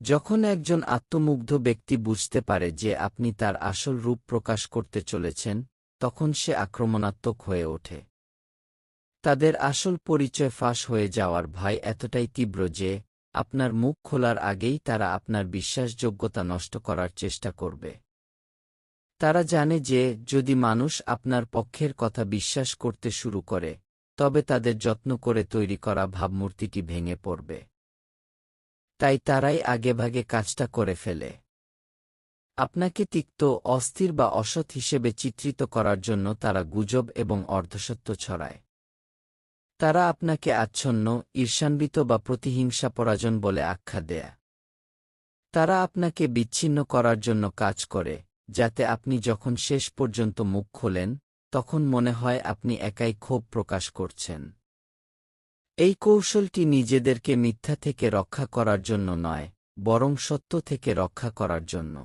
যখন একজন আত্মমুগ্ধ ব্যক্তি বুঝতে পারে যে আপনি তার আসল রূপ প্রকাশ করতে চলেছেন, তখন সে আক্রমণাত্মক হয়ে ওঠে। তাদের আসল পরিচয় ফাঁস হয়ে যাওয়ার ভয় এতটাই তীব্র যে আপনার মুখ খোলার আগেই তারা আপনার বিশ্বাসযোগ্যতা নষ্ট করার চেষ্টা করবে। তারা জানে যে যদি মানুষ আপনার পক্ষের কথা বিশ্বাস করতে শুরু করে, তবে তাদের যত্ন করে তৈরি করা ভাবমূর্তিটি ভেঙে পড়বে। তাই তারাই আগেভাগে কাজটা করে ফেলে। আপনাকে তিক্ত, অস্থির বা অসৎ হিসেবে চিত্রিত করার জন্য তারা গুজব এবং অর্ধসত্য ছড়ায়। তারা আপনাকে আচ্ছন্ন, ঈর্ষান্বিত বা প্রতিহিংসাপরায়ণ বলে আখ্যা দেয়। তারা আপনাকে বিচ্ছিন্ন করার জন্য কাজ করে, যাতে আপনি যখন শেষ পর্যন্ত মুখ খোলেন, তখন মনে হয় আপনি একাই ক্ষোভ প্রকাশ করছেন। এই কৌশলটি নিজেদেরকে মিথ্যা থেকে রক্ষা করার জন্য নয়, বরং সত্য থেকে রক্ষা করার জন্য।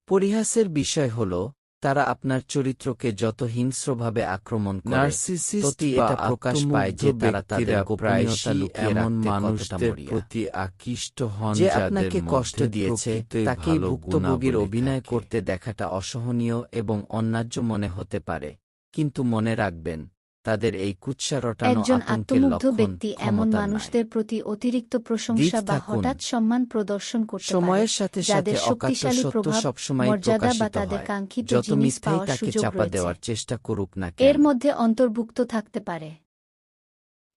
পরিহাসের বিষয় হল, তারা আপনার চরিত্রকে যত হিংস্রভাবে আক্রমণ করে, নার্সিসিস্ট ততই বা এটা প্রকাশ পায় যে তারা তাদের গোপনীয়তা লুকিয়ে এমন রাখতে কতটা মানুষদের মরিয়া। প্রতি আকৃষ্ট হন যে যাদের আপনাকে কষ্ট মধ্যে দিয়েছে, প্রকৃতই তাকেই ভালো ভুক্তভোগীর গুণাবলী অভিনয় থাকে। করতে দেখাটা অসহনীয় এবং অন্যায্য মনে হতে পারে, কিন্তু মনে রাখবেন, তাদের এই কুৎসা রটানো একজন আতঙ্কের আত্মমুগ্ধ লক্ষণ ব্যক্তি এমন ক্ষমতার নয়। মানুষদের প্রতি অতিরিক্ত প্রশংসা দিক বা থাকুন। হঠাৎ সম্মান প্রদর্শন করতে পারে, সময়ের সাথে সাথে যাদের অকাট্য শক্তিশালী সত্য প্রভাব, সবসময় মর্যাদা বা প্রকাশিত তাদের হয়, কাঙ্ক্ষিত যত জিনিস মিথ্যাই পাওয়ার তাকে সুযোগ চাপা রয়েছে। দেওয়ার চেষ্টা করুক না এর কেন। মধ্যে অন্তর্ভুক্ত থাকতে পারে